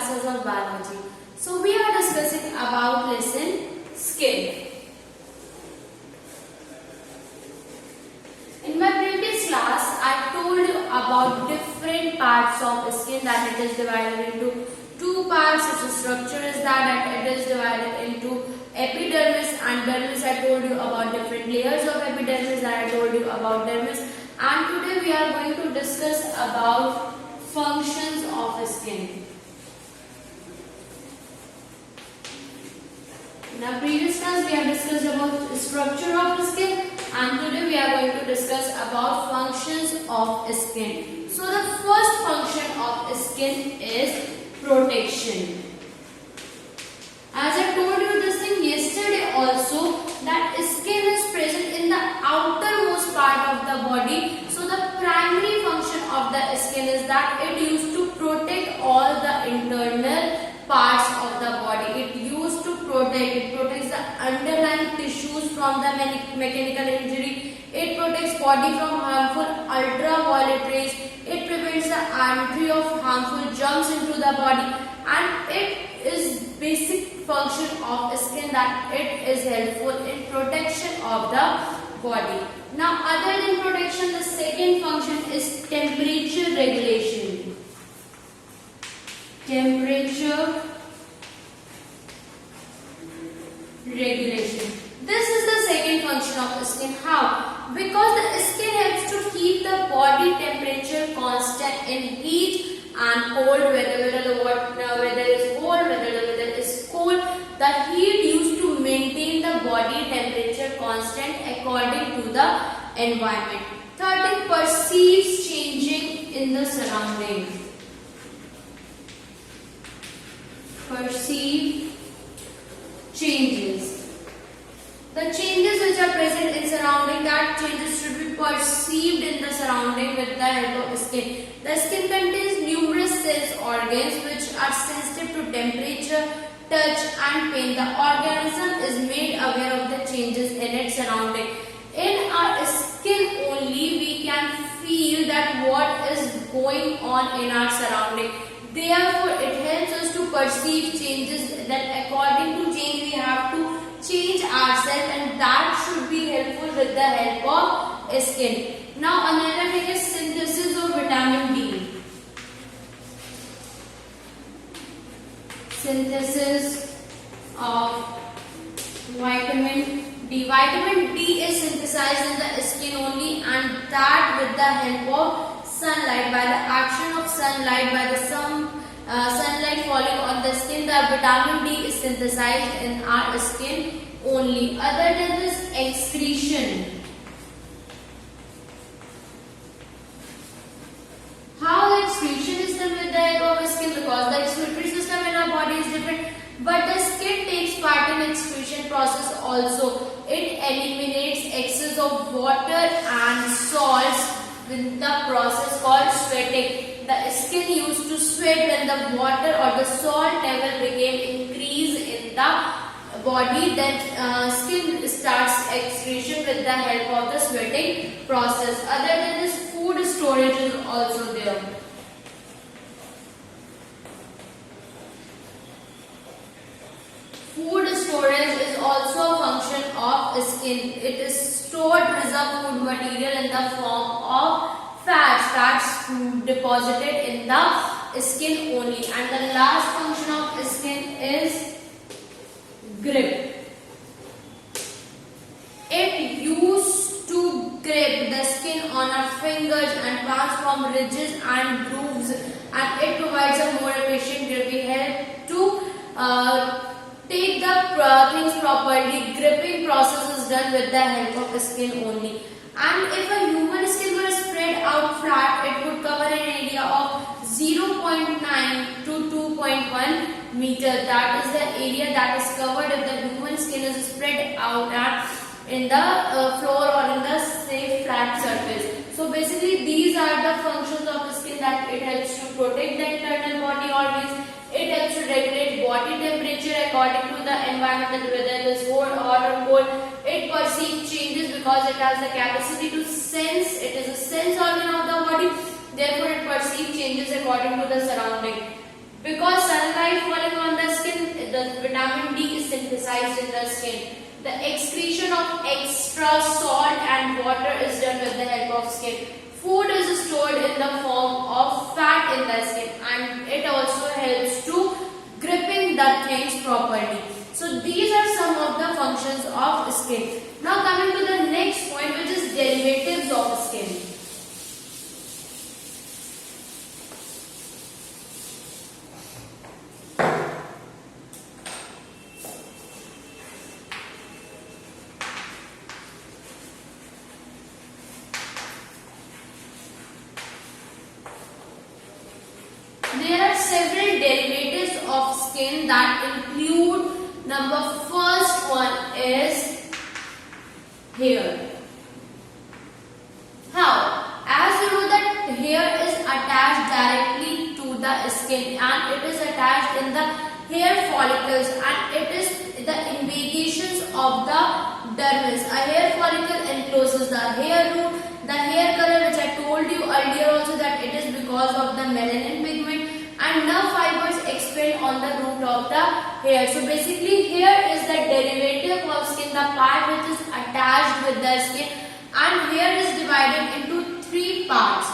classes of biology. So we are discussing about lesson skin. In my previous class, I told you about different parts of skin, that it is divided into two parts. Its structure is that it is divided into epidermis and dermis. I told you about different layers of epidermis, that I told you about dermis. And today we are going to discuss about functions of skin. In our previous class we have discussed about structure of skin, and today we are going to discuss about functions of skin. So the first function of skin is protection. As I told you this thing yesterday also, that skin is present in the outermost part of the body. So the primary function of the skin is that it used to protect all the internal parts of the body. It protects the underlying tissues from the mechanical injury. It protects body from harmful ultraviolet rays. It prevents the entry of harmful germs into the body, and it is basic function of skin that it is helpful in protection of the body. Now, other than protection, the second function is temperature regulation. Temperature regulation. This is the second function of skin. How? Because the skin helps to keep the body temperature constant in heat and cold, whether the weather is cold, whether the weather is cold. The heat used to maintain the body temperature constant according to the environment. Third thing, perceives changing in the surrounding. Perceive changes. The changes which are present in surrounding, that changes should be perceived in the surrounding with the help of skin. The skin contains numerous cells, organs which are sensitive to temperature, touch and pain. The organism is made aware of the changes in its surrounding. In our skin only we can feel that what is going on in our surrounding. Therefore, it helps us to perceive changes, that according to change we have to change ourselves, and that should be helpful with the help of skin. Now, another thing is synthesis of vitamin D. Synthesis of vitamin D. Vitamin D is synthesized in the skin only, and that with the help of sunlight. By the action of sunlight, by the sunlight falling on the skin, the vitamin D is synthesized in our skin only. Other than this, excretion. How the excretion is done with the help of skin? Because the excretory system in our body is different, but the skin takes part in excretion process also. It eliminates excess of water and salts with the process called sweating. The skin used to sweat when the water or the salt level became increased in the body. Then skin starts excretion with the help of the sweating process. Other than this, food storage is also there. Food storage is also a function of skin. It is stored reserved food material in the form of fats deposited in the skin only. And the last function of skin is grip. It used to grip the skin on our fingers and pass from ridges and grooves, and it provides a more efficient grip. We help to take the things properly. Gripping process is done with the help of skin only. And if a human skin were spread out flat, it would cover an area of 0.9 to 2.1 meter. That is the area that is covered if the human skin is spread out in the floor or in the say flat surface. So basically these are the functions of the skin, that it helps to protect the internal body organs. It helps to regulate body temperature according to the environment, whether it is hot or cold. It perceives changes because it has the capacity to sense. It is a sense organ of the body. Therefore, it perceives changes according to the surrounding. Because sunlight falling on the skin, the vitamin D is synthesized in the skin. The excretion of extra salt and water is done with the help of skin. Food is stored in the form of fat in the skin, and it also helps to gripping the things properly. So these are some of the functions of skin. Now coming to the next point, which is derivatives of skin. There are several derivatives of skin that include, first one is hair. How? As you know that hair is attached directly to the skin, and it is attached in the hair follicles, and it is the invagations of the dermis. A hair follicle encloses the hair root. The hair color, which I told you earlier also, that it is because of the melanin pigment, and nerve fibers expand on the root of the hair. So basically hair is the derivative of skin, the part which is attached with the skin, and hair is divided into three parts.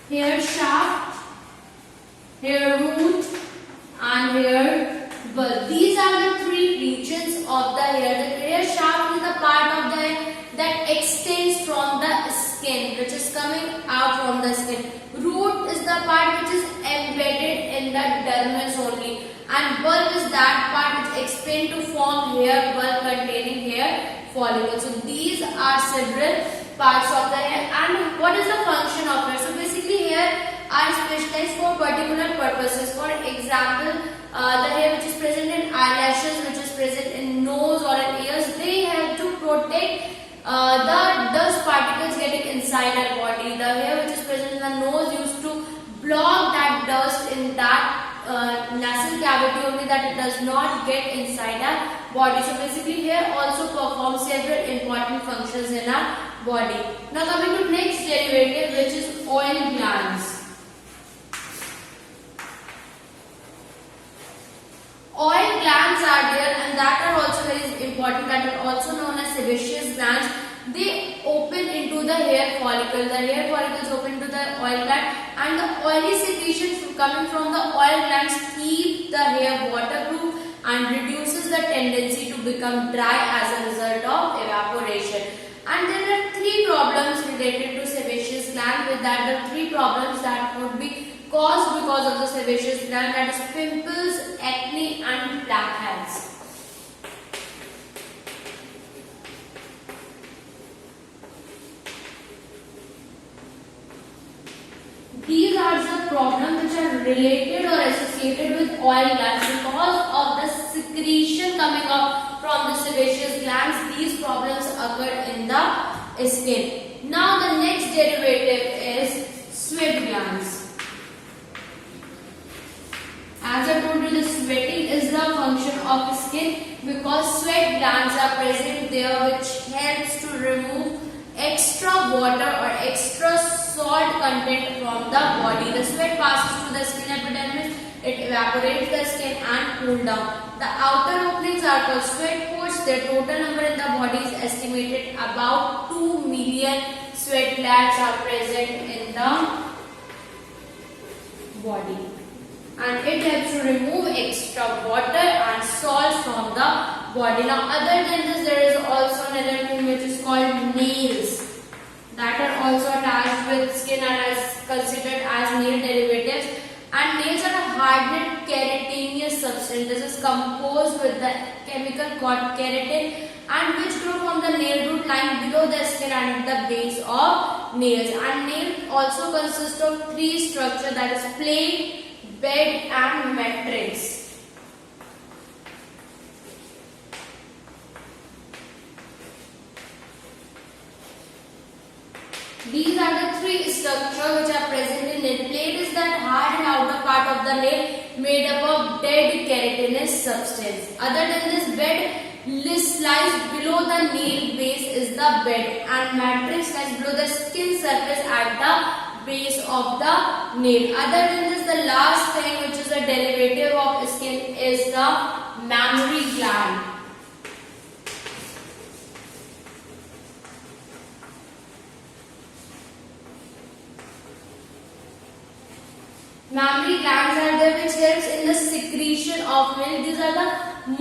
Hair shaft, hair root, and hair bulb. These are the three regions of the hair. The hair shaft is the part of the hair that extends from the skin, which is coming out from the skin. Root is the part which is embedded in the dermis only, and bulb is that part which expands to form hair bulb containing hair follicles. So these are several parts of the hair. And what is the function of hair? So basically hair are specialized for particular purposes. For example, the hair which is present in eyelashes, which is present in nose or in ears, they help to protect the dust particles getting inside our body. The hair which is present in the nose used to block that dust in that nasal cavity only, that it does not get inside our body. So basically hair also performs several important functions in our body. Now coming to next derivative, which is oil glands. Oil glands are there, and that are also very important, that are also known as sebaceous glands. They open into the hair follicle. The hair follicles open to the oil gland, and the oily secretions coming from the oil glands keep the hair waterproof and reduces the tendency to become dry as a result of evaporation. And there are three problems related to sebaceous gland. With that, the three problems that would be caused because of the sebaceous gland, that is pimples, acne, and blackheads. These are the problems which are related or associated with oil glands. Because of the secretion coming up from the sebaceous glands, these problems occur in the skin. Now the next derivative is sweat glands. As I told you, the sweating is the function of skin, because sweat glands are present there, which helps to remove extra water or extra salt content from the body. The sweat passes through the skin epidermis, it evaporates the skin and cool down. The outer openings are called sweat pores. Their total number in the body is estimated about 2 million sweat glands are present in the body, and it helps to remove extra water and salt from the body. Now other than this, there is also another thing which is called nails, that are also attached with skin and is considered as nail derivatives. And nails are a hardened keratinous substance. This is composed with the chemical called keratin, and which grow from the nail root lying below the skin and the base of nails. And nail also consists of three structures, that is plane, bed, and matrix. These are the three structures which are present in nail. Plate is that hard and outer part of the nail made up of dead keratinous substance. Other than this, bed lies below the nail base is the bed, and matrix lies below the skin surface at the base of the nail. Other than this, the last thing which is a derivative of skin is the mammary gland. Mammary glands are there which helps in the secretion of milk. These are the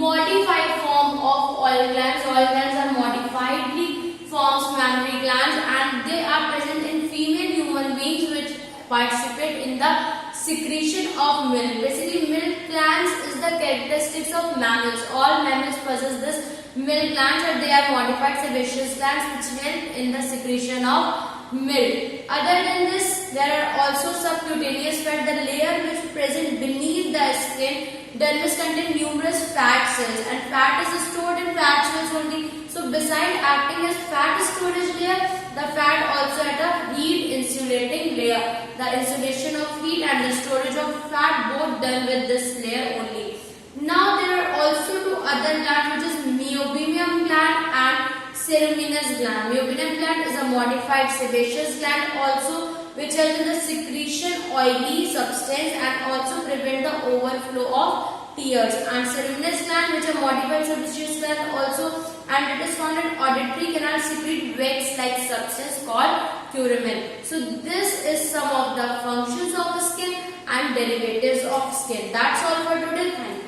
modified form of oil glands. Oil glands are modifiedly forms mammary glands, and they are present in female human beings which participate in the secretion of milk. Basically, milk glands is the characteristics of mammals. All mammals possess this milk glands, and they are modified sebaceous glands which help in the secretion of milk. Other than this, there are also subcutaneous fat, the layer which is present beneath the skin. Dermis contains numerous fat cells, and fat is stored in fat cells only. So beside acting as fat storage layer, the fat also at a heat insulating layer. The insulation of heat and the storage of fat both done with this layer only. Now there are also two other glands, which is meibomian gland and ceruminous gland. Meibomian gland is a modified sebaceous gland also which helps in the secretion oily substance and also prevent the overflow of tears. And ceruminous gland which is a modified sebaceous gland also, and it is found in auditory canal, secrete wax like substance called purulin. So this is some of the functions of the skin and derivatives of skin. That's all for today. Thank you.